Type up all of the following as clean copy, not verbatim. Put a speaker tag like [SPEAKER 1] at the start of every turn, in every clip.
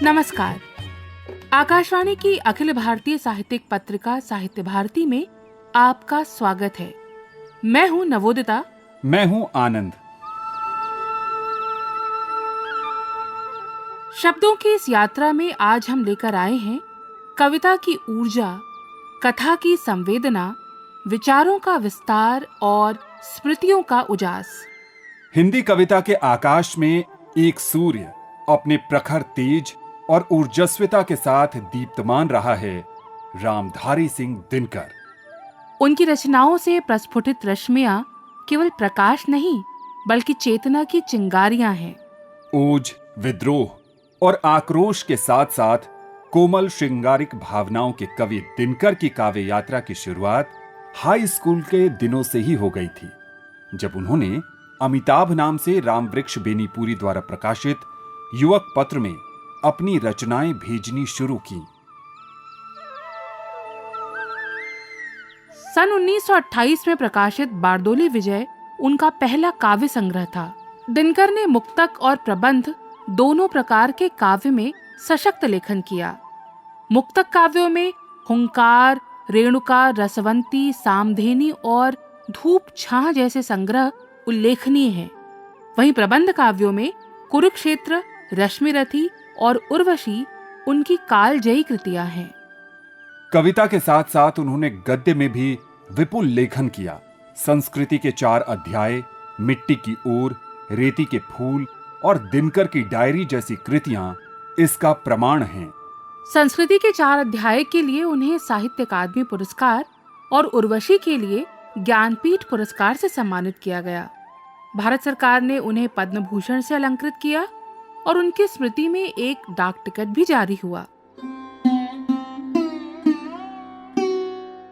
[SPEAKER 1] नमस्कार। आकाशवाणी की अखिल भारतीय साहित्यिक पत्रिका साहित्य भारती में आपका स्वागत है। मैं हूँ नवोदिता।
[SPEAKER 2] मैं हूँ आनंद।
[SPEAKER 1] शब्दों की इस यात्रा में आज हम लेकर आए हैं कविता की ऊर्जा, कथा की संवेदना, विचारों का विस्तार और स्मृतियों का उजास।
[SPEAKER 2] हिंदी कविता के आकाश में एक सूर्य अपने प्रखर तेज और ऊर्जस्विता के साथ दीप्तमान रहा है, रामधारी सिंह दिनकर।
[SPEAKER 1] उनकी रचनाओं से प्रस्फुटित रश्मियां केवल प्रकाश नहीं बल्कि चेतना की चिंगारियां हैं।
[SPEAKER 2] ओज, विद्रोह और आक्रोश के साथ साथ कोमल श्रृंगारिक भावनाओं के कवि दिनकर की काव्य यात्रा की शुरुआत हाई स्कूल के दिनों से ही हो गई थी, जब उन्होंने अमिताभ नाम से रामवृक्ष बेनीपुरी द्वारा प्रकाशित युवक पत्र में अपनी रचनाएं भेजनी शुरू की।
[SPEAKER 1] सन 1928 में प्रकाशित बारदोली विजय उनका पहला काव्य संग्रह था। दिनकर ने मुक्तक और प्रबंध दोनों प्रकार के काव्य में सशक्त लेखन किया। मुक्तक काव्यों में हुंकार, रेणुका, रसवंती, सामधेनी और धूप छाह जैसे संग्रह उल्लेखनीय हैं। वहीं प्रबंध काव्यों में कुरुक्षेत्र, रश्मिरथी और उर्वशी उनकी कालजयी कृतियां हैं।
[SPEAKER 2] कविता के साथ साथ उन्होंने गद्य में भी विपुल लेखन किया। संस्कृति के 4 अध्याय, मिट्टी की ओर, रेती के फूल और दिनकर की डायरी जैसी कृतियां इसका प्रमाण हैं।
[SPEAKER 1] संस्कृति के 4 अध्याय के लिए उन्हें साहित्य अकादमी पुरस्कार और उर्वशी के लिए ज्ञानपीठ पुरस्कार से सम्मानित किया गया। भारत सरकार ने उन्हें पद्म भूषण से अलंकृत किया और उनकी स्मृति में एक डाक टिकट भी जारी हुआ।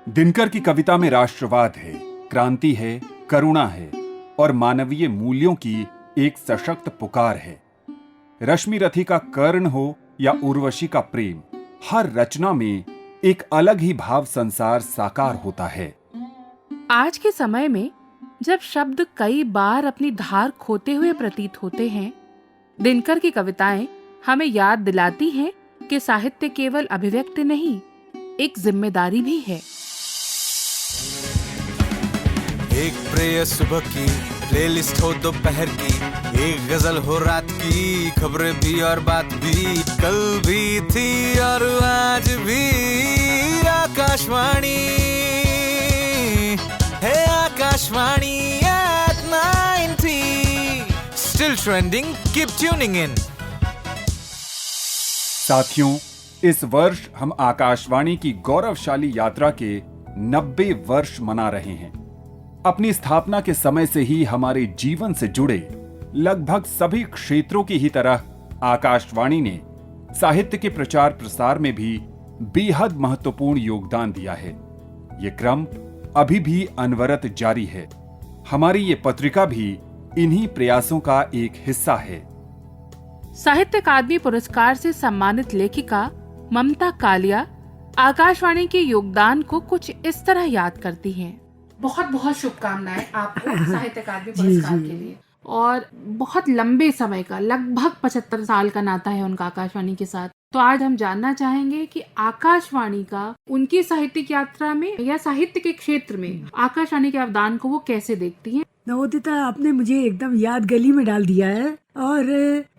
[SPEAKER 2] दिनकर की कविता में राष्ट्रवाद है, क्रांति है, करुणा है और मानवीय मूल्यों की एक सशक्त पुकार है। रश्मिरथी का कर्ण हो या उर्वशी का प्रेम, हर रचना में एक अलग ही भाव संसार साकार होता है।
[SPEAKER 1] आज के समय में जब शब्द कई बार अपनी धार खोते हुए प्रतीत होते हैं, दिनकर की कविताएं हमें याद दिलाती हैं कि साहित्य केवल अभिव्यक्ति नहीं, एक जिम्मेदारी भी है।
[SPEAKER 3] एक प्रेय सुबह की प्लेलिस्ट हो दोपहर की, एक गजल हो रात की, खबरें भी और बात भी, कल भी थी और आज भी। आकाशवाणी है, Akashvani at 90, still trending, keep tuning in।
[SPEAKER 2] साथियों, इस वर्ष हम आकाशवाणी की गौरवशाली यात्रा के 90 वर्ष मना रहे हैं। अपनी स्थापना के समय से ही हमारे जीवन से जुड़े लगभग सभी क्षेत्रों की ही तरह आकाशवाणी ने साहित्य के प्रचार प्रसार में भी बेहद महत्वपूर्ण योगदान दिया है। ये क्रम अभी भी अनवरत जारी है। हमारी ये पत्रिका भी इन्हीं प्रयासों का एक हिस्सा है।
[SPEAKER 1] साहित्य अकादमी पुरस्कार से सम्मानित लेखिका ममता कालिया आकाशवाणी के योगदान को कुछ इस तरह याद करती हैं। बहुत बहुत शुभकामनाएं आपको साहित्य अकादमी पुरस्कार के लिए। और बहुत लंबे समय का, लगभग 75 साल का नाता है उनका आकाशवाणी के साथ। तो आज हम जानना चाहेंगे कि आकाशवाणी का उनकी साहित्यिक यात्रा में या साहित्य के क्षेत्र में आकाशवाणी के अवदान को वो कैसे देखती हैं।
[SPEAKER 4] नवोदिता, आपने मुझे एकदम याद गली में डाल दिया है। और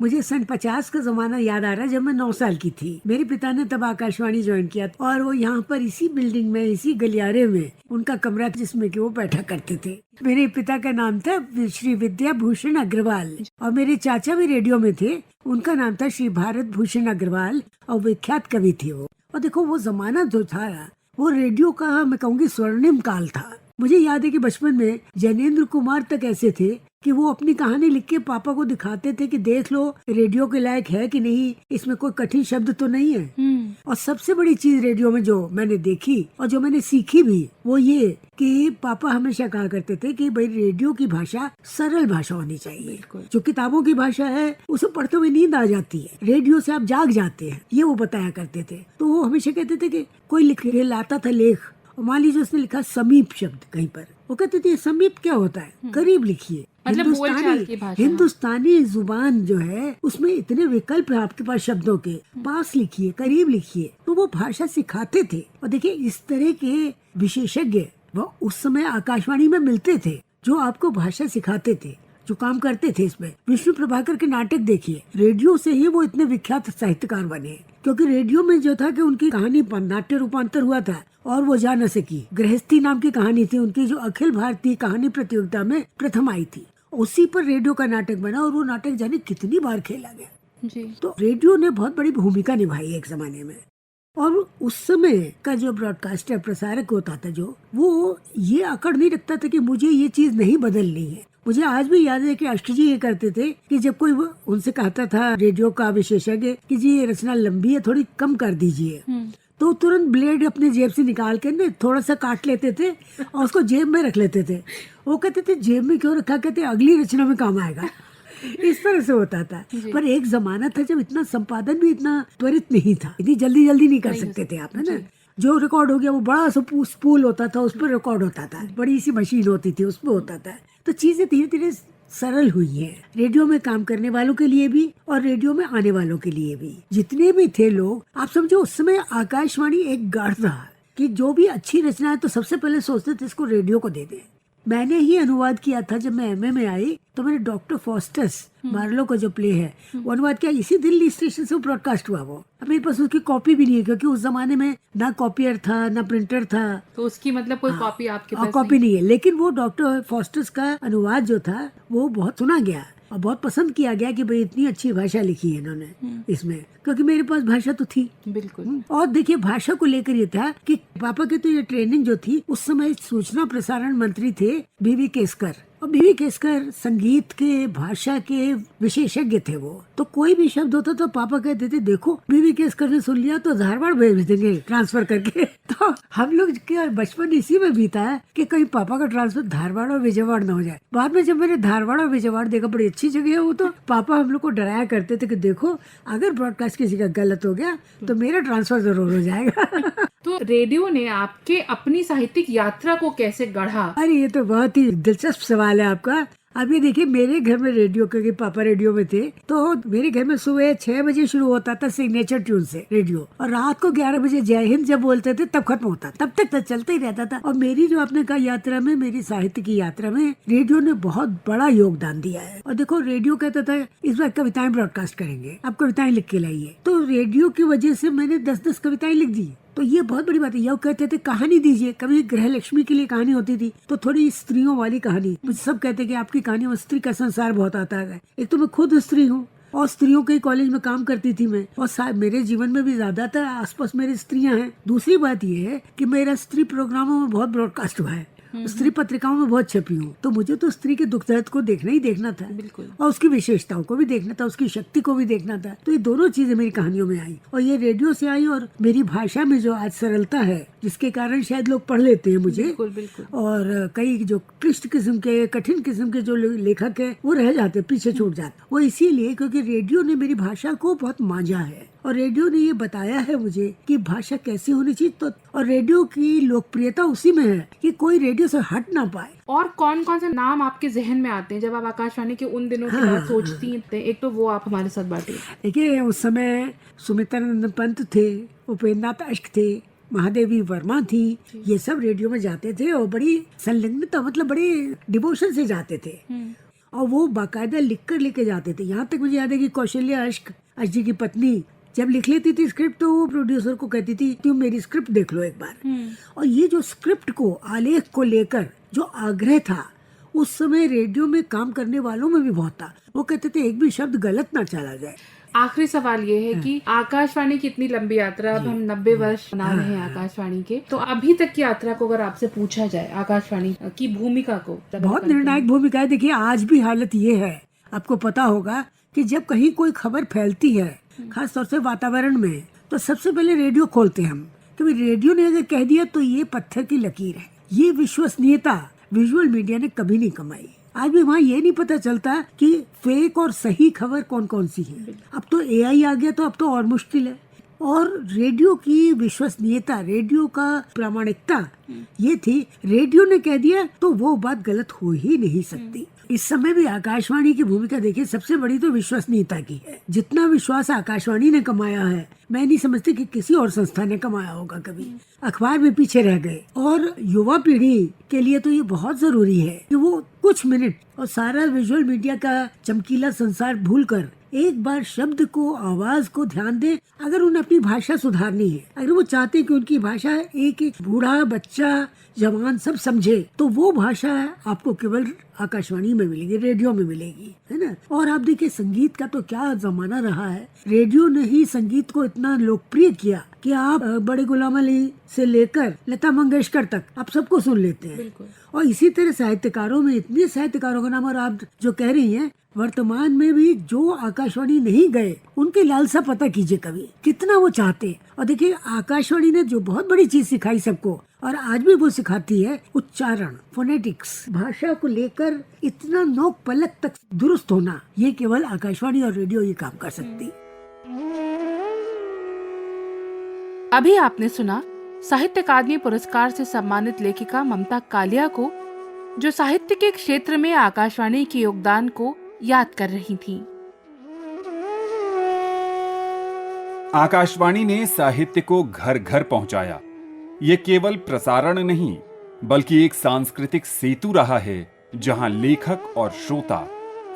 [SPEAKER 4] मुझे सन 50 का जमाना याद आ रहा है, जब मैं 9 साल की थी। मेरे पिता ने तब आकाशवाणी ज्वाइन किया और वो यहाँ पर इसी बिल्डिंग में, इसी गलियारे में उनका कमरा था जिसमें कि वो बैठा करते थे। मेरे पिता का नाम था श्री विद्या भूषण अग्रवाल और मेरे चाचा भी रेडियो में थे। उनका नाम था श्री भारत भूषण अग्रवाल और विख्यात कवि थे वो। और देखो, वो जमाना जो था वो रेडियो का, मैं कहूँगी, स्वर्णिम काल था। मुझे याद है कि बचपन में जैनेंद्र कुमार तक ऐसे थे कि वो अपनी कहानी लिख के पापा को दिखाते थे कि देख लो रेडियो के लायक है कि नहीं, इसमें कोई कठिन शब्द तो नहीं है। और सबसे बड़ी चीज रेडियो में जो मैंने देखी और जो मैंने सीखी भी, वो ये कि पापा हमेशा कहा करते थे कि भाई रेडियो की भाषा सरल भाषा होनी चाहिए। जो किताबों की भाषा है उसे पढ़ते हुए नींद आ जाती है, रेडियो से आप जाग जाते हैं, ये वो बताया करते थे। तो वो हमेशा कहते थे कि कोई लिख लाता था लेख, मान लीजिए उसने लिखा समीप शब्द कहीं पर, वो कहते थे समीप क्या होता है, करीब लिखिए।
[SPEAKER 1] मतलब बोलचाल की भाषा।
[SPEAKER 4] हिंदुस्तानी जुबान जो है उसमें इतने विकल्प है आपके पास शब्दों के, पास लिखिए, करीब लिखिए, तो वो भाषा सिखाते थे। और देखिए इस तरह के विशेषज्ञ वो उस समय आकाशवाणी में मिलते थे जो आपको भाषा सिखाते थे, जो काम करते थे इसमें। विष्णु प्रभाकर के नाटक देखिए, रेडियो से ही वो इतने विख्यात साहित्यकार बने, क्योंकि रेडियो में जो था कि उनकी कहानी नाट्य रूपांतर हुआ था और वो जा न सकी। गृहस्थी नाम की कहानी थी उनकी, जो अखिल भारतीय कहानी प्रतियोगिता में प्रथम आई थी। उसी पर रेडियो का नाटक बना और वो नाटक जाने कितनी बार खेला गया
[SPEAKER 1] जी।
[SPEAKER 4] तो रेडियो ने बहुत बड़ी भूमिका निभाई एक जमाने में। और उस समय का जो ब्रॉडकास्टर प्रसारक होता था जो, वो ये अकड़ नहीं रखता था कि मुझे ये चीज नहीं बदलनी है। मुझे आज भी याद है कि अष्ट जी ये करते थे कि जब कोई उनसे कहता था रेडियो का विशेषज्ञ कि जी ये रचना लंबी है, थोड़ी कम कर दीजिए, तो तुरंत ब्लेड अपने जेब से निकाल के ना थोड़ा सा काट लेते थे और उसको जेब में रख लेते थे। वो कहते थे जेब में क्यों रखा, कहते अगली रचना में काम आएगा। इस तरह से होता था। पर एक जमाना था जब इतना संपादन भी इतना त्वरित नहीं था, इतनी जल्दी नहीं कर सकते थे आप, है ना। जो रिकॉर्ड हो गया वो बड़ा सा स्पूल होता था, उस पर रिकॉर्ड होता था, बड़ी सी मशीन होती थी उसमें होता था। तो चीजें धीरे धीरे सरल हुई है रेडियो में काम करने वालों के लिए भी और रेडियो में आने वालों के लिए भी। जितने भी थे लोग, आप समझो उस समय आकाशवाणी एक गढ़ था कि जो भी अच्छी रचना है तो सबसे पहले सोचते थे इसको रेडियो को दे दें। मैंने ही अनुवाद किया था जब मैं एमए में आई, तो मैंने डॉक्टर फॉस्टस मार्लो का जो प्ले है वो अनुवाद किया। इसी दिल्ली स्टेशन से ब्रॉडकास्ट हुआ वो। अब मेरे पास उसकी कॉपी भी नहीं है, क्योंकि उस जमाने में ना कॉपियर था ना प्रिंटर था,
[SPEAKER 1] तो उसकी मतलब कोई कॉपी आपके पास
[SPEAKER 4] कॉपी नहीं है। लेकिन वो डॉक्टर फॉस्टस का अनुवाद जो था वो बहुत सुना गया और बहुत पसंद किया गया कि भाई इतनी अच्छी भाषा लिखी है इन्होंने इसमें, क्योंकि मेरे पास भाषा तो थी।
[SPEAKER 1] बिल्कुल।
[SPEAKER 4] और देखिए भाषा को लेकर ये था कि पापा की तो ये ट्रेनिंग जो थी, उस समय सूचना प्रसारण मंत्री थे बीवी केसकर, और बीवी केसकर संगीत के भाषा के विशेषज्ञ थे वो। तो कोई भी शब्द होता तो पापा कहते थे देखो बीवी केसकर ने सुन लिया तो धारवाड़ भेज देंगे ट्रांसफर करके। तो हम लोग के बचपन इसी में बीता है कि कहीं पापा का ट्रांसफर धारवाड़ और विजयवाड़ न हो जाए। बाद में जब मैंने धारवाड़ और विजयवाड़ देखा, बड़ी अच्छी जगह है वो, तो पापा हम लोग को डराया करते थे कि देखो अगर ब्रॉडकास्ट किसी का गलत हो गया तो मेरा ट्रांसफर जरूर हो जाएगा।
[SPEAKER 1] तो रेडियो ने आपके अपनी साहित्यिक यात्रा को कैसे गढ़ा?
[SPEAKER 4] अरे ये तो बहुत ही दिलचस्प सवाल है आपका। अब ये देखिए मेरे घर में रेडियो, क्योंकि पापा रेडियो में थे, तो मेरे घर में सुबह 6 बजे शुरू होता था सिग्नेचर ट्यून से रेडियो, और रात को 11 बजे जय हिंद जब बोलते थे तब खत्म होता, तब तक तो चलता ही रहता था। और मेरी जो आपने कहा यात्रा में, मेरी साहित्य की यात्रा में रेडियो ने बहुत बड़ा योगदान दिया है। और देखो रेडियो कहता था इस बार कविताएं ब्रॉडकास्ट करेंगे, आप कविताएं लिख के लाइए, तो रेडियो की वजह से मैंने 10-10 कविताएं लिख दी। तो ये बहुत बड़ी बात है। यह कहते थे कहानी दीजिए, कभी गृह लक्ष्मी के लिए कहानी होती थी तो थोड़ी स्त्रियों वाली कहानी। मुझे सब कहते कि आपकी कहानी में स्त्री का संसार बहुत आता है। एक तो मैं खुद स्त्री हूँ और स्त्रियों के कॉलेज में काम करती थी मैं, और मेरे जीवन में भी ज्यादातर आसपास मेरी स्त्रियां हैं। दूसरी बात ये है कि मेरा स्त्री प्रोग्रामों में बहुत ब्रॉडकास्ट हुआ है, स्त्री पत्रिकाओं में बहुत छपी हूँ, तो मुझे तो स्त्री के दुख दर्द को देखना ही देखना था।
[SPEAKER 1] बिल्कुल।
[SPEAKER 4] और उसकी विशेषताओं को भी देखना था, उसकी शक्ति को भी देखना था। तो ये दोनों चीजें मेरी कहानियों में आई और ये रेडियो से आई। और मेरी भाषा में जो आज सरलता है, जिसके कारण शायद लोग पढ़ लेते हैं मुझे,
[SPEAKER 1] बिल्कुल, बिल्कुल।
[SPEAKER 4] और कई जो क्लिष्ट किस्म के, कठिन किस्म के जो लेखक है वो रह जाते, पीछे छूट जाते। वो इसीलिए क्योंकि रेडियो ने मेरी भाषा को बहुत मांझा है और रेडियो ने ये बताया है मुझे कि भाषा कैसी होनी चाहिए। तो और रेडियो की लोकप्रियता उसी में है कि कोई रेडियो से हट ना पाए।
[SPEAKER 1] और कौन कौन से नाम आपके जहन में आते हैं जब आप आकाशवाणी के उन दिनों की बात सोचती हैं? एक तो वो आप हमारे साथ बांटिए।
[SPEAKER 4] देखिए उस समय सुमित्रानंद पंत थे, उपेंद्रनाथ अश्क थे, महादेवी वर्मा थी, ये सब रेडियो में जाते थे और बड़ी संलग्नता, मतलब बड़े डिवोशन से जाते थे और वो बाकायदा लिख कर लेके जाते थे। यहाँ तक मुझे याद है कि कौशल्या अश्क जी की पत्नी जब लिख लेती थी स्क्रिप्ट तो वो प्रोड्यूसर को कहती थी तुम मेरी स्क्रिप्ट देख लो एक बार। और ये जो स्क्रिप्ट को, आलेख को लेकर जो आग्रह था उस समय रेडियो में काम करने वालों में भी बहुत था। वो कहते थे एक भी शब्द गलत ना चला जाए।
[SPEAKER 1] आखिरी सवाल ये है कि आकाशवाणी की इतनी लंबी यात्रा, अब हम 90 वर्ष मना रहे हैं आकाशवाणी के, तो अभी तक की यात्रा को अगर आपसे पूछा जाए आकाशवाणी की भूमिका को,
[SPEAKER 4] बहुत निर्णायक भूमिका है। देखिए आज भी हालत ये है, आपको पता होगा कि जब कहीं कोई खबर फैलती है, खास तौर से वातावरण में, तो सबसे पहले रेडियो खोलते हैं हम, क्योंकि रेडियो ने अगर कह दिया तो ये पत्थर की लकीर है। ये विश्वसनीयता विजुअल मीडिया ने कभी नहीं कमाई। आज भी वहाँ ये नहीं पता चलता कि फेक और सही खबर कौन कौन सी है। अब तो एआई आ गया तो अब तो और मुश्किल है। और रेडियो की विश्वसनीयता, रेडियो का प्रामाणिकता ये थी, रेडियो ने कह दिया तो वो बात गलत हो ही नहीं सकती। इस समय भी आकाशवाणी की भूमिका देखिए, सबसे बड़ी तो विश्वसनीयता की है। जितना विश्वास आकाशवाणी ने कमाया है, मैं नहीं समझती कि किसी और संस्था ने कमाया होगा कभी। अखबार भी पीछे रह गए, और युवा पीढ़ी के लिए तो ये बहुत जरूरी है कि वो कुछ मिनट और सारा विजुअल मीडिया का चमकीला संसार भूलकर एक बार शब्द को, आवाज को ध्यान दें। अगर उन्हें अपनी भाषा सुधारनी है, अगर वो चाहते हैं कि उनकी भाषा एक एक बूढ़ा, बच्चा, जवान सब समझे, तो वो भाषा आपको केवल आकाशवाणी में मिलेगी, रेडियो में मिलेगी, है ना। और आप देखिए, संगीत का तो क्या जमाना रहा है। रेडियो ने ही संगीत को इतना लोकप्रिय किया कि आप बड़े गुलाम अली से लेकर लता मंगेशकर तक आप सबको सुन लेते हैं। और इसी तरह साहित्यकारों में इतने साहित्यकारों का नाम, और आप जो कह रही हैं, वर्तमान में भी जो आकाशवाणी नहीं गए, उनकी लालसा पता कीजिए कभी, कितना वो चाहते। और देखिए, आकाशवाणी ने जो बहुत बड़ी चीज सिखाई सबको, और आज भी वो सिखाती है, उच्चारण, फोनेटिक्स, भाषा को लेकर इतना नोक पलक तक दुरुस्त होना, ये केवल आकाशवाणी और रेडियो ये काम कर सकती।
[SPEAKER 1] अभी आपने सुना साहित्य अकादमी पुरस्कार से सम्मानित लेखिका ममता कालिया को, जो साहित्य के क्षेत्र में आकाशवाणी के योगदान को याद कर रही थी।
[SPEAKER 2] आकाशवाणी ने साहित्य को घर घर पहुंचाया। ये केवल प्रसारण नहीं, बल्कि एक सांस्कृतिक सेतु रहा है, जहां लेखक और श्रोता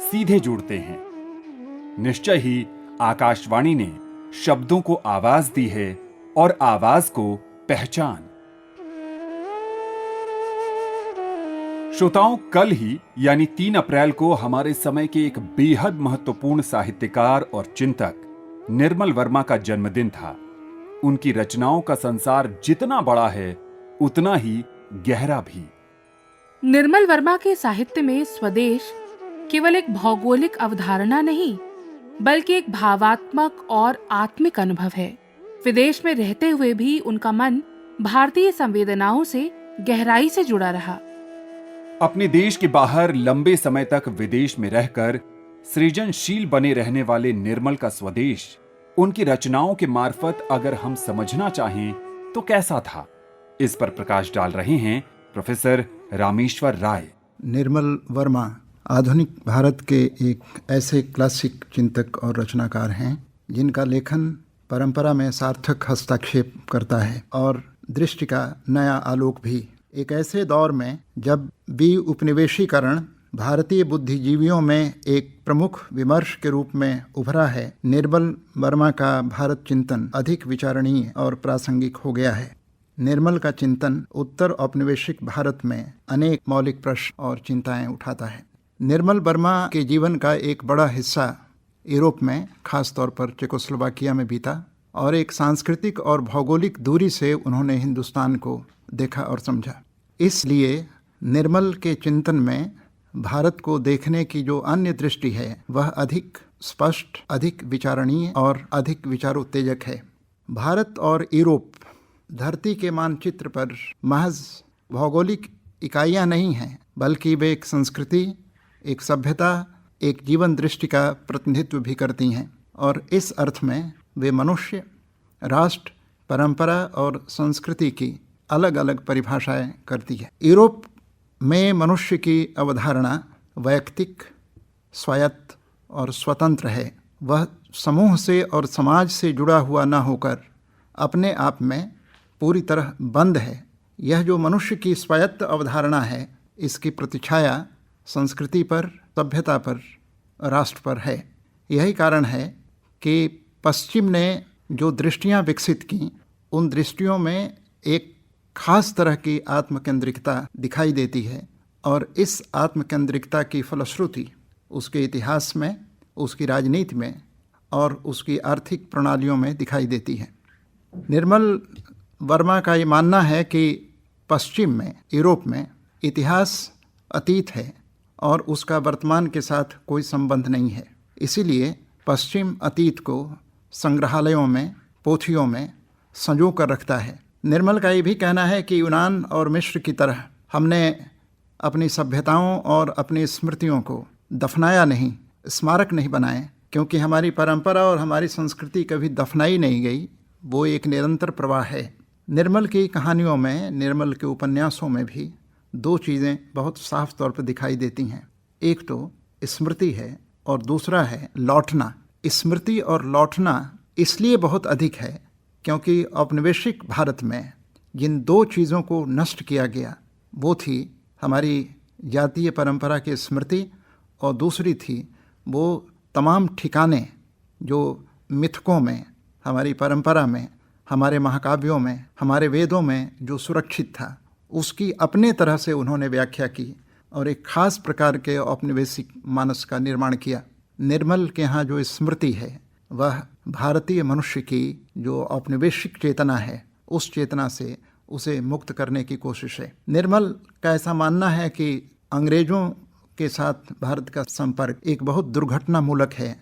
[SPEAKER 2] सीधे जुड़ते हैं। निश्चय ही आकाशवाणी ने शब्दों को आवाज दी है और आवाज को पहचान। श्रोताओं, कल ही यानी 3 अप्रैल को हमारे समय के एक बेहद महत्वपूर्ण साहित्यकार और चिंतक निर्मल वर्मा का जन्मदिन था। उनकी रचनाओं का संसार जितना बड़ा है, उतना ही गहरा भी।
[SPEAKER 1] निर्मल वर्मा के साहित्य में स्वदेश केवल एक भौगोलिक अवधारणा नहीं, बल्कि एक भावात्मक और आत्मिक अनुभव है। विदेश में रहते हुए भी उनका मन भारतीय संवेदनाओं से गहराई से जुड़ा रहा।
[SPEAKER 2] अपने देश के बाहर लंबे समय तक विदेश में रहकर सृजनशील बने रहने वाले निर्मल का स्वदेश उनकी रचनाओं के मार्फत अगर हम समझना चाहें तो कैसा था, इस पर प्रकाश डाल रहे हैं प्रोफेसर रामेश्वर राय।
[SPEAKER 5] निर्मल वर्मा आधुनिक भारत के एक ऐसे क्लासिक चिंतक और रचनाकार हैं जिनका लेखन परंपरा में सार्थक हस्तक्षेप करता है और दृष्टि का नया आलोक भी। एक ऐसे दौर में जब उपनिवेशीकरण भारतीय बुद्धिजीवियों में एक प्रमुख विमर्श के रूप में उभरा है, निर्मल वर्मा का भारत चिंतन अधिक विचारणीय और प्रासंगिक हो गया है। निर्मल का चिंतन उत्तर औपनिवेशिक भारत में अनेक मौलिक प्रश्न और चिंताएं उठाता है। निर्मल वर्मा के जीवन का एक बड़ा हिस्सा यूरोप में, खासतौर पर चेकोस्लोवाकिया में बीता, और एक सांस्कृतिक और भौगोलिक दूरी से उन्होंने हिंदुस्तान को देखा और समझा। इसलिए निर्मल के चिंतन में भारत को देखने की जो अन्य दृष्टि है, वह अधिक स्पष्ट, अधिक विचारणीय और अधिक विचारोत्तेजक है। भारत और यूरोप धरती के मानचित्र पर महज भौगोलिक इकाइयां नहीं हैं, बल्कि वे एक संस्कृति, एक सभ्यता, एक जीवन दृष्टि का प्रतिनिधित्व भी करती हैं। और इस अर्थ में वे मनुष्य, राष्ट्र, परंपरा और संस्कृति की अलग अलग परिभाषाएं करती है। यूरोप में मनुष्य की अवधारणा वैयक्तिक, स्वायत्त और स्वतंत्र है। वह समूह से और समाज से जुड़ा हुआ न होकर अपने आप में पूरी तरह बंद है। यह जो मनुष्य की स्वायत्त अवधारणा है, इसकी प्रतिछाया संस्कृति पर, सभ्यता पर, राष्ट्र पर है। यही कारण है कि पश्चिम ने जो दृष्टियां विकसित की, उन दृष्टियों में एक खास तरह की आत्मकेंद्रिकता दिखाई देती है, और इस आत्मकेंद्रिकता की फलश्रुति उसके इतिहास में, उसकी राजनीति में और उसकी आर्थिक प्रणालियों में दिखाई देती है। निर्मल वर्मा का ये मानना है कि पश्चिम में, यूरोप में इतिहास अतीत है और उसका वर्तमान के साथ कोई संबंध नहीं है। इसीलिए पश्चिम अतीत को संग्रहालयों में, पोथियों में संजो कर रखता है। निर्मल का ये भी कहना है कि यूनान और मिस्र की तरह हमने अपनी सभ्यताओं और अपनी स्मृतियों को दफनाया नहीं, स्मारक नहीं बनाए, क्योंकि हमारी परंपरा और हमारी संस्कृति कभी दफनाई नहीं गई, वो एक निरंतर प्रवाह है। निर्मल की कहानियों में, निर्मल के उपन्यासों में भी 2 चीज़ें बहुत साफ तौर पर दिखाई देती हैं। एक तो स्मृति है और दूसरा है लौटना। स्मृति और लौटना इसलिए बहुत अधिक है क्योंकि औपनिवेशिक भारत में जिन दो चीज़ों को नष्ट किया गया वो थी हमारी जातीय परंपरा की स्मृति और दूसरी थी वो तमाम ठिकाने जो मिथकों में, हमारी परंपरा में, हमारे महाकाव्यों में, हमारे वेदों में जो सुरक्षित था उसकी अपने तरह से उन्होंने व्याख्या की और एक खास प्रकार के औपनिवेशिक मानस का निर्माण किया। निर्मल के यहाँ जो स्मृति है वह भारतीय मनुष्य की जो औपनिवेशिक चेतना है उस चेतना से उसे मुक्त करने की कोशिश है। निर्मल का ऐसा मानना है कि अंग्रेजों के साथ भारत का संपर्क एक बहुत दुर्घटनामूलक है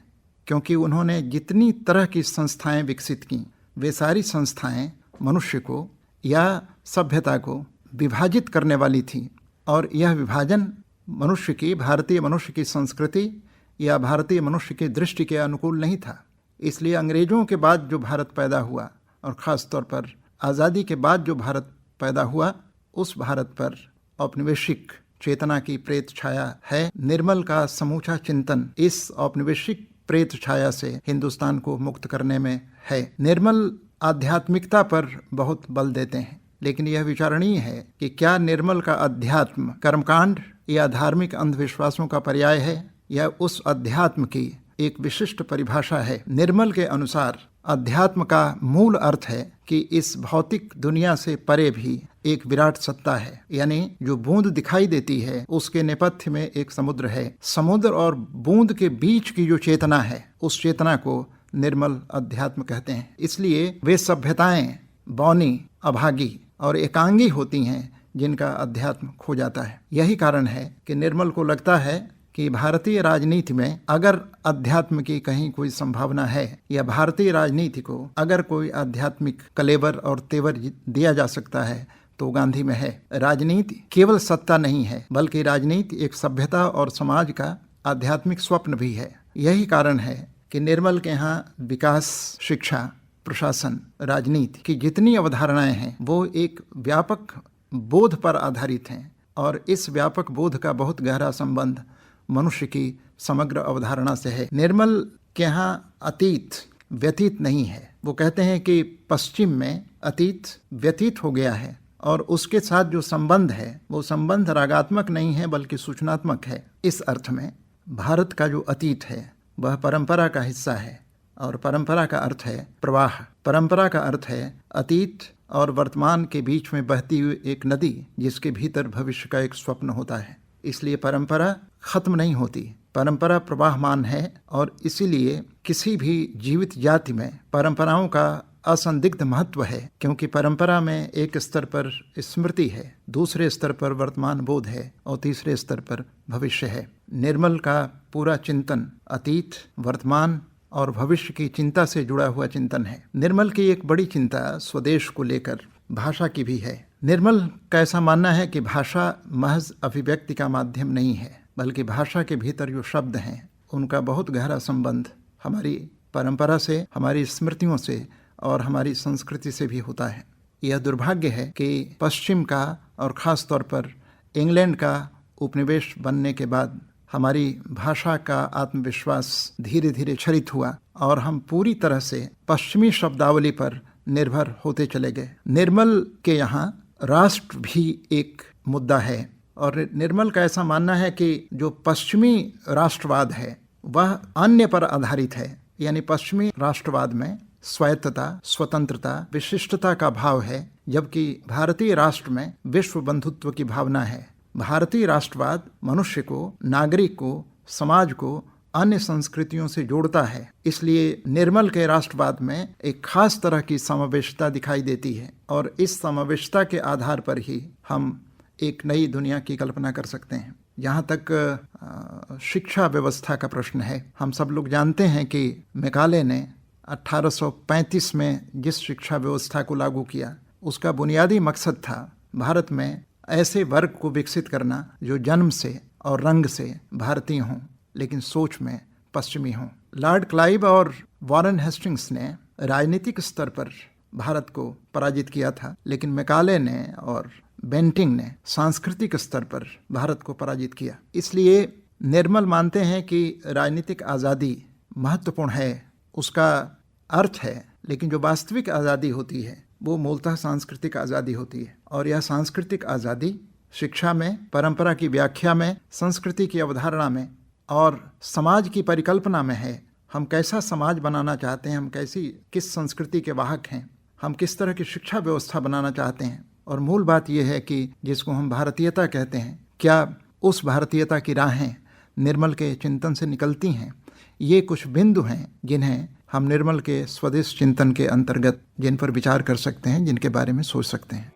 [SPEAKER 5] क्योंकि उन्होंने जितनी तरह की संस्थाएं विकसित की वे सारी संस्थाएं मनुष्य को या सभ्यता को विभाजित करने वाली थी और यह विभाजन मनुष्य की, भारतीय मनुष्य की संस्कृति या भारतीय मनुष्य की दृष्टि के अनुकूल नहीं था। इसलिए अंग्रेजों के बाद जो भारत पैदा हुआ और ख़ास तौर पर आज़ादी के बाद जो भारत पैदा हुआ उस भारत पर औपनिवेशिक चेतना की प्रेत छाया है। निर्मल का समूचा चिंतन इस औपनिवेशिक प्रेत छाया से हिंदुस्तान को मुक्त करने में है। निर्मल आध्यात्मिकता पर बहुत बल देते हैं, लेकिन यह विचारणीय है कि क्या निर्मल का अध्यात्म कर्मकांड या धार्मिक अंधविश्वासों का पर्याय है या उस अध्यात्म की एक विशिष्ट परिभाषा है। निर्मल के अनुसार अध्यात्म का मूल अर्थ है कि इस भौतिक दुनिया से परे भी एक विराट सत्ता है, यानी जो बूंद दिखाई देती है उसके नेपथ्य में एक समुद्र है। समुद्र और बूंद के बीच की जो चेतना है उस चेतना को निर्मल अध्यात्म कहते हैं। इसलिए वे सभ्यताएं बौनी, अभागी और एकांगी होती हैं जिनका अध्यात्म खो जाता है। यही कारण है कि निर्मल को लगता है कि भारतीय राजनीति में अगर अध्यात्म की कहीं कोई संभावना है या भारतीय राजनीति को अगर कोई आध्यात्मिक कलेवर और तेवर दिया जा सकता है तो गांधी में है। राजनीति केवल सत्ता नहीं है बल्कि राजनीति एक सभ्यता और समाज का आध्यात्मिक स्वप्न भी है। यही कारण है कि निर्मल के यहाँ विकास, शिक्षा, प्रशासन, राजनीति की जितनी अवधारणाएं हैं वो एक व्यापक बोध पर आधारित हैं और इस व्यापक बोध का बहुत गहरा संबंध मनुष्य की समग्र अवधारणा से है। निर्मल के यहाँ अतीत व्यतीत नहीं है। वो कहते हैं कि पश्चिम में अतीत व्यतीत हो गया है और उसके साथ जो संबंध है वो संबंध रागात्मक नहीं है बल्कि सूचनात्मक है। इस अर्थ में भारत का जो अतीत है वह परंपरा का हिस्सा है और परंपरा का अर्थ है प्रवाह। परंपरा का अर्थ है अतीत और वर्तमान के बीच में बहती हुई एक नदी जिसके भीतर भविष्य का एक स्वप्न होता है। इसलिए परंपरा खत्म नहीं होती, परंपरा प्रवाहमान है और इसीलिए किसी भी जीवित जाति में परंपराओं का असंदिग्ध महत्व है क्योंकि परंपरा में एक स्तर पर स्मृति है, दूसरे स्तर पर वर्तमान बोध है और तीसरे स्तर पर भविष्य है। निर्मल का पूरा चिंतन अतीत, वर्तमान और भविष्य की चिंता से जुड़ा हुआ चिंतन है। निर्मल की एक बड़ी चिंता स्वदेश को लेकर भाषा की भी है। निर्मल का ऐसा मानना है कि भाषा महज अभिव्यक्ति का माध्यम नहीं है बल्कि भाषा के भीतर जो शब्द हैं उनका बहुत गहरा संबंध हमारी परंपरा से, हमारी स्मृतियों से और हमारी संस्कृति से भी होता है। यह दुर्भाग्य है कि पश्चिम का और ख़ास तौर पर इंग्लैंड का उपनिवेश बनने के बाद हमारी भाषा का आत्मविश्वास धीरे धीरे क्षरित हुआ और हम पूरी तरह से पश्चिमी शब्दावली पर निर्भर होते चले गए। निर्मल के यहाँ राष्ट्र भी एक मुद्दा है और निर्मल का ऐसा मानना है कि जो पश्चिमी राष्ट्रवाद है वह अन्य पर आधारित है, यानी पश्चिमी राष्ट्रवाद में स्वायत्तता, स्वतंत्रता, विशिष्टता का भाव है जबकि भारतीय राष्ट्र में विश्व बंधुत्व की भावना है। भारतीय राष्ट्रवाद मनुष्य को, नागरिक को, समाज को अन्य संस्कृतियों से जोड़ता है। इसलिए निर्मल के राष्ट्रवाद में एक खास तरह की समावेशिता दिखाई देती है और इस समावेशिता के आधार पर ही हम एक नई दुनिया की कल्पना कर सकते हैं। जहाँ तक शिक्षा व्यवस्था का प्रश्न है, हम सब लोग जानते हैं कि मैकाले ने 1835 में जिस शिक्षा व्यवस्था को लागू किया उसका बुनियादी मकसद था भारत में ऐसे वर्ग को विकसित करना जो जन्म से और रंग से भारतीय हों लेकिन सोच में पश्चिमी हों। लॉर्ड क्लाइव और वॉरेन हेस्टिंग्स ने राजनीतिक स्तर पर भारत को पराजित किया था, लेकिन मैकाले ने और बेंटिंग ने सांस्कृतिक स्तर पर भारत को पराजित किया। इसलिए निर्मल मानते हैं कि राजनीतिक आज़ादी महत्वपूर्ण है, उसका अर्थ है, लेकिन जो वास्तविक आज़ादी होती है वो मूलतः सांस्कृतिक आज़ादी होती है। और यह सांस्कृतिक आज़ादी शिक्षा में, परंपरा की व्याख्या में, संस्कृति की अवधारणा में और समाज की परिकल्पना में है। हम कैसा समाज बनाना चाहते हैं, हम किस संस्कृति के वाहक हैं, हम किस तरह की शिक्षा व्यवस्था बनाना चाहते हैं। और मूल बात यह है कि जिसको हम भारतीयता कहते हैं, क्या उस भारतीयता की राहें निर्मल के चिंतन से निकलती हैं। ये कुछ बिंदु हैं जिन्हें हम निर्मल के स्वदेश चिंतन के अंतर्गत जिन पर विचार कर सकते हैं, जिनके बारे में सोच सकते हैं।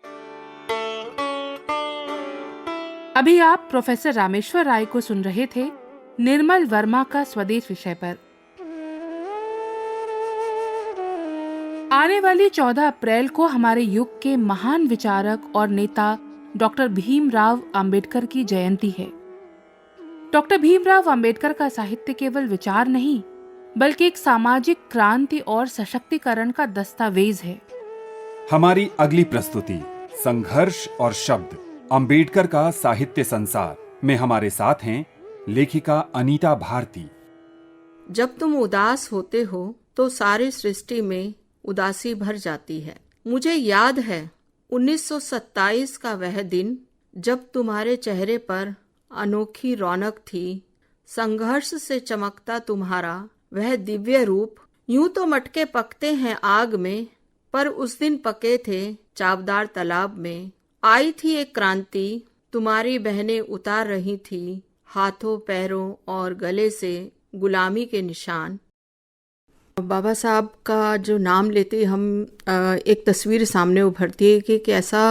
[SPEAKER 1] अभी आप प्रोफेसर रामेश्वर राय को सुन रहे थे निर्मल वर्मा का स्वदेश विषय पर। आने वाली 14 अप्रैल को हमारे युग के महान विचारक और नेता डॉक्टर भीमराव अंबेडकर की जयंती है। डॉक्टर भीमराव अंबेडकर का साहित्य केवल विचार नहीं, बल्कि एक सामाजिक क्रांति और सशक्तिकरण का दस्तावेज है।
[SPEAKER 2] हमारी अगली प्रस्तुति संघर्ष और शब्द, अंबेडकर का साहित्य संसार में हमारे साथ हैं लेखिका अनीता भारती।
[SPEAKER 6] जब तुम उदास होते हो तो सारी सृष्टि में उदासी भर जाती है। मुझे याद है 1927 का वह दिन जब तुम्हारे चेहरे पर अनोखी रौनक थी, संघर्ष से चमकता तुम्हारा वह दिव्य रूप। यूं तो मटके पकते हैं आग में, पर उस दिन पके थे चावदार तालाब में। आई थी एक क्रांति, तुम्हारी बहनें उतार रही थी हाथों, पैरों और गले से गुलामी के निशान। बाबा साहब का जो नाम लेते हम एक तस्वीर सामने उभरती है कि कैसा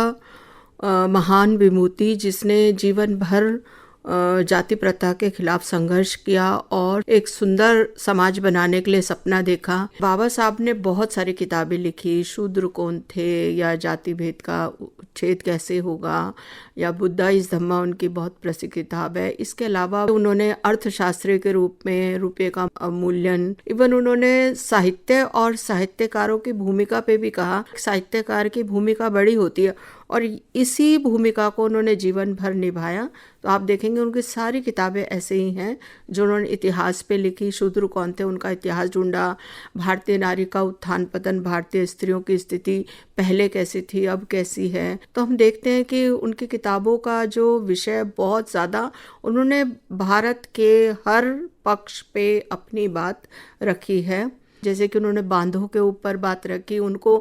[SPEAKER 6] महान विभूति जिसने जीवन भर जाति प्रथा के खिलाफ संघर्ष किया और एक सुंदर समाज बनाने के लिए सपना देखा। बाबा साहब ने बहुत सारी किताबें लिखी, शूद्र कौन थे, या जाति भेद का उच्छेद कैसे होगा, या बुद्धा इस धम्मा उनकी बहुत प्रसिद्ध किताब है। इसके अलावा उन्होंने अर्थशास्त्री के रूप में रुपये का अवमूल्यन, इवन उन्होंने साहित्य और साहित्यकारों की भूमिका पे भी कहा। साहित्यकार की भूमिका बड़ी होती है और इसी भूमिका को उन्होंने जीवन भर निभाया। तो आप देखेंगे उनकी सारी किताबें ऐसे ही हैं जो उन्होंने इतिहास पे लिखी। शूद्र कौन थे, उनका इतिहास ढूंढा, भारतीय नारी का उत्थान पतन, भारतीय स्त्रियों की स्थिति पहले कैसी थी, अब कैसी है। तो हम देखते हैं कि उनकी किताबों का जो विषय बहुत ज़्यादा, उन्होंने भारत के हर पक्ष पे अपनी बात रखी है। जैसे कि उन्होंने बांधों के ऊपर बात रखी, उनको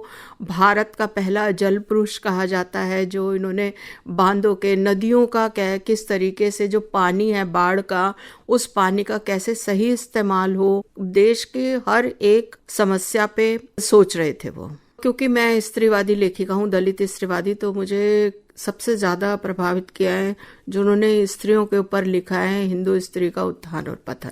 [SPEAKER 6] भारत का पहला जल पुरुष कहा जाता है, जो इन्होंने बांधों के, नदियों का किस तरीके से जो पानी है बाढ़ का, उस पानी का कैसे सही इस्तेमाल हो, देश के हर एक समस्या पे सोच रहे थे वो। क्योंकि मैं स्त्रीवादी लेखिका हूँ, दलित स्त्रीवादी, तो मुझे सबसे ज़्यादा प्रभावित किया है जो उन्होंने स्त्रियों के ऊपर लिखा है, हिंदू स्त्री का उत्थान और पतन।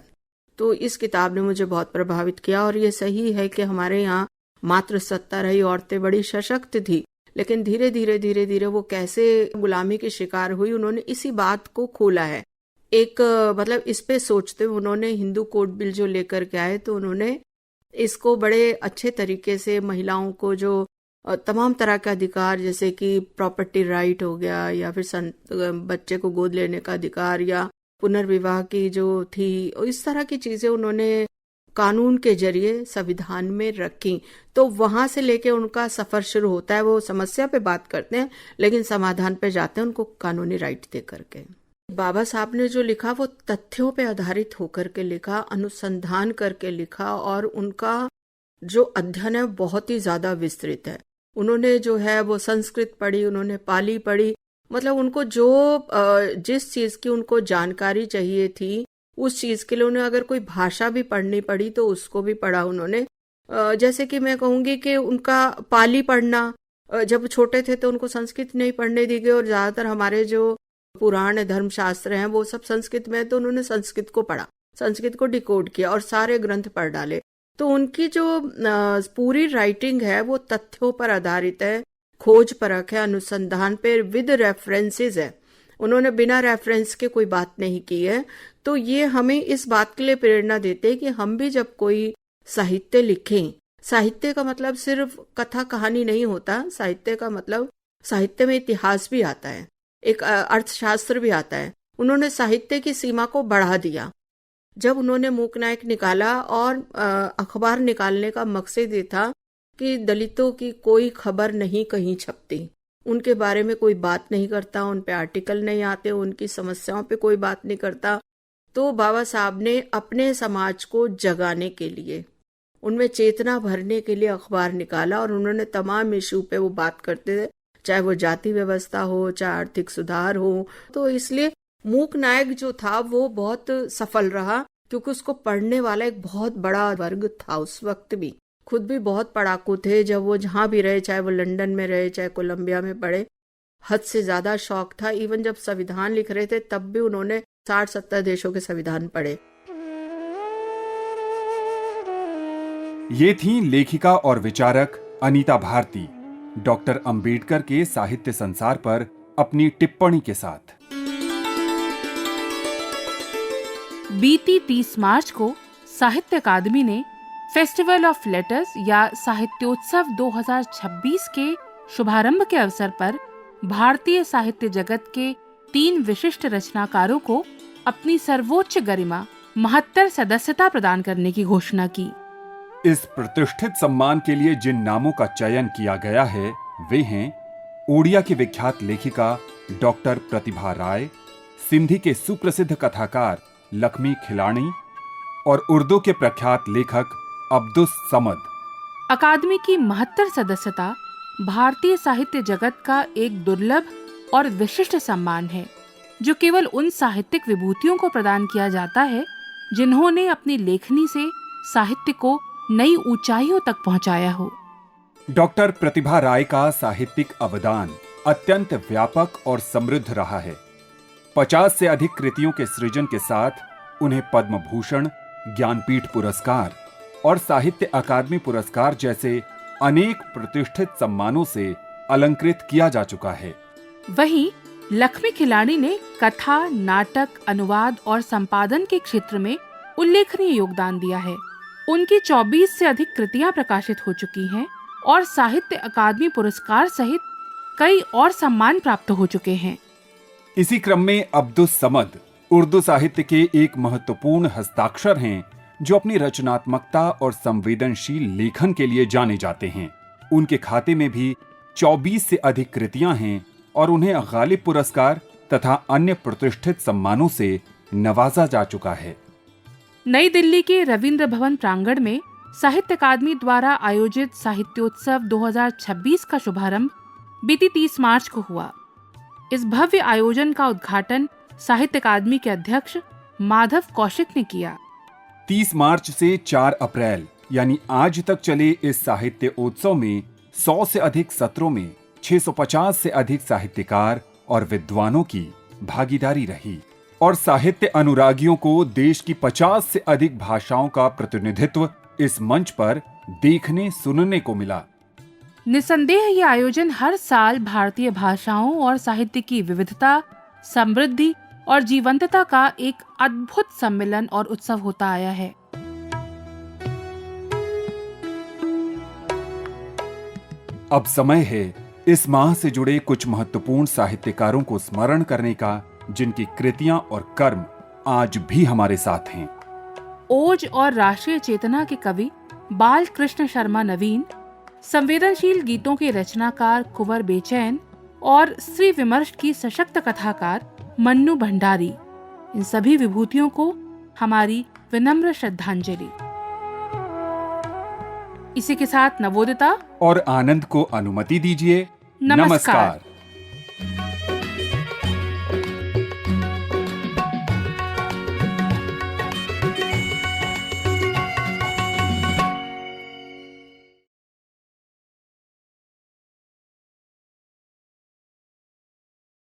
[SPEAKER 6] तो इस किताब ने मुझे बहुत प्रभावित किया। और ये सही है कि हमारे यहाँ मातृ सत्ता रही, औरतें बड़ी सशक्त थी, लेकिन धीरे धीरे वो कैसे गुलामी की शिकार हुई, उन्होंने इसी बात को खोला है। एक मतलब इस पे सोचते हुए उन्होंने हिंदू कोड बिल जो लेकर के आए, तो उन्होंने इसको बड़े अच्छे तरीके से महिलाओं को जो तमाम तरह का अधिकार, जैसे कि प्रॉपर्टी राइट हो गया, या फिर बच्चे को गोद लेने का अधिकार, या पुनर्विवाह की जो थी, इस तरह की चीजें उन्होंने कानून के जरिए संविधान में रखी। तो वहां से लेके उनका सफर शुरू होता है। वो समस्या पे बात करते हैं लेकिन समाधान पे जाते हैं उनको कानूनी राइट दे करके। बाबा साहब ने जो लिखा वो तथ्यों पे आधारित होकर के लिखा, अनुसंधान करके लिखा, और उनका जो अध्ययन है बहुत ही ज्यादा विस्तृत है। उन्होंने जो है वो संस्कृत पढ़ी, उन्होंने पाली पढ़ी, मतलब उनको जो जिस चीज की उनको जानकारी चाहिए थी उस चीज के लिए उन्हें अगर कोई भाषा भी पढ़नी पड़ी तो उसको भी पढ़ा उन्होंने। जैसे कि मैं कहूंगी कि उनका पाली पढ़ना, जब छोटे थे तो उनको संस्कृत नहीं पढ़ने दी गई, और ज्यादातर हमारे जो पुराण धर्मशास्त्र हैं वो सब संस्कृत में, तो उन्होंने संस्कृत को पढ़ा, संस्कृत को डिकोड किया और सारे ग्रंथ पढ़ डाले। तो उनकी जो पूरी राइटिंग है वो तथ्यों पर आधारित है, खोज परख है, अनुसंधान पे विद रेफरेंसेस है। उन्होंने बिना रेफरेंस के कोई बात नहीं की है। तो ये हमें इस बात के लिए प्रेरणा देते हैं कि हम भी जब कोई साहित्य लिखें, साहित्य का मतलब सिर्फ कथा कहानी नहीं होता, साहित्य का मतलब साहित्य में इतिहास भी आता है, एक अर्थशास्त्र भी आता है, उन्होंने साहित्य की सीमा को बढ़ा दिया। जब उन्होंने मूकनायक निकाला और अखबार निकालने का मकसद ये था कि दलितों की कोई खबर नहीं कहीं छपती, उनके बारे में कोई बात नहीं करता, उन पे आर्टिकल नहीं आते, उनकी समस्याओं पे कोई बात नहीं करता, तो बाबा साहब ने अपने समाज को जगाने के लिए, उनमें चेतना भरने के लिए अखबार निकाला और उन्होंने तमाम इशू पे वो बात करते थे, चाहे वो जाति व्यवस्था हो, चाहे आर्थिक सुधार हो। तो इसलिए मूकनायक जो था वो बहुत सफल रहा, क्योंकि उसको पढ़ने वाला एक बहुत बड़ा वर्ग था उस वक्त भी। खुद भी बहुत पढ़ाकू थे, जब वो जहाँ भी रहे, चाहे वो लंदन में रहे, चाहे कोलंबिया में पढ़े, हद से ज्यादा शौक था। इवन जब संविधान लिख रहे थे तब भी उन्होंने 60-70 देशों के संविधान पढ़े।
[SPEAKER 2] ये थी लेखिका और विचारक अनीता भारती, डॉक्टर अंबेडकर के साहित्य संसार पर अपनी टिप्पणी के साथ।
[SPEAKER 1] बीती 30 मार्च को साहित्य अकादमी ने फेस्टिवल ऑफ लेटर्स या साहित्योत्सव 2026 के शुभारंभ के अवसर पर भारतीय साहित्य जगत के 3 विशिष्ट रचनाकारों को अपनी सर्वोच्च गरिमा 72 सदस्यता प्रदान करने की घोषणा की।
[SPEAKER 2] इस प्रतिष्ठित सम्मान के लिए जिन नामों का चयन किया गया है वे हैं ओडिया की विख्यात लेखिका डॉक्टर प्रतिभा राय, सिंधी के सुप्रसिद्ध कथाकार लक्ष्मी खिलानी और उर्दू के प्रख्यात लेखक अब्दुस समद।
[SPEAKER 1] अकादमी की 72 सदस्यता भारतीय साहित्य जगत का एक दुर्लभ और विशिष्ट सम्मान है, जो केवल उन साहित्यिक विभूतियों को प्रदान किया जाता है जिन्होंने अपनी लेखनी से साहित्य को नई ऊंचाइयों तक पहुंचाया हो।
[SPEAKER 2] डॉक्टर प्रतिभा राय का साहित्यिक अवदान अत्यंत व्यापक और समृद्ध रहा है। 50 से अधिक कृतियों के सृजन के साथ उन्हें पद्म भूषण, ज्ञानपीठ पुरस्कार और साहित्य अकादमी पुरस्कार जैसे अनेक प्रतिष्ठित सम्मानों से अलंकृत किया जा चुका है।
[SPEAKER 1] वहीं लक्ष्मी खिलानी ने कथा, नाटक, अनुवाद और संपादन के क्षेत्र में उल्लेखनीय योगदान दिया है। उनकी 24 से अधिक कृतियां प्रकाशित हो चुकी हैं और साहित्य अकादमी पुरस्कार सहित कई और सम्मान प्राप्त हो चुके हैं।
[SPEAKER 2] इसी क्रम में अब्दुस समद उर्दू साहित्य के एक महत्वपूर्ण हस्ताक्षर हैं, जो अपनी रचनात्मकता और संवेदनशील लेखन के लिए जाने जाते हैं। उनके खाते में भी 24 से अधिक कृतियां हैं और उन्हें गालिब पुरस्कार तथा अन्य प्रतिष्ठित सम्मानों से नवाजा जा चुका है।
[SPEAKER 1] नई दिल्ली के रविंद्र भवन प्रांगण में साहित्य अकादमी द्वारा आयोजित साहित्योत्सव 2026 का शुभारंभ बीती 30 मार्च को हुआ। इस भव्य आयोजन का उद्घाटन साहित्य अकादमी के अध्यक्ष माधव कौशिक ने किया।
[SPEAKER 2] 30 मार्च से 4 अप्रैल यानी आज तक चले इस साहित्य उत्सव में 100 से अधिक सत्रों में 650 से अधिक साहित्यकार और विद्वानों की भागीदारी रही और साहित्य अनुरागियों को देश की 50 से अधिक भाषाओं का प्रतिनिधित्व इस मंच पर देखने सुनने को मिला।
[SPEAKER 1] निसंदेह ये आयोजन हर साल भारतीय भाषाओं और साहित्य की विविधता, समृद्धि और जीवंतता का एक अद्भुत सम्मेलन और उत्सव होता आया है।
[SPEAKER 2] अब समय है इस माह से जुड़े कुछ महत्वपूर्ण साहित्यकारों को स्मरण करने का, जिनकी कृतियां और कर्म आज भी हमारे साथ हैं।
[SPEAKER 1] ओज और राष्ट्रीय चेतना के कवि बाल कृष्ण शर्मा नवीन, संवेदनशील गीतों के रचनाकार कुंवर बेचैन और स्त्री विमर्श की सशक्त कथाकार मन्नू भंडारी, इन सभी विभूतियों को हमारी विनम्र श्रद्धांजलि। इसी के साथ नवोदिता
[SPEAKER 2] और आनंद को अनुमति दीजिए।
[SPEAKER 1] नमस्कार।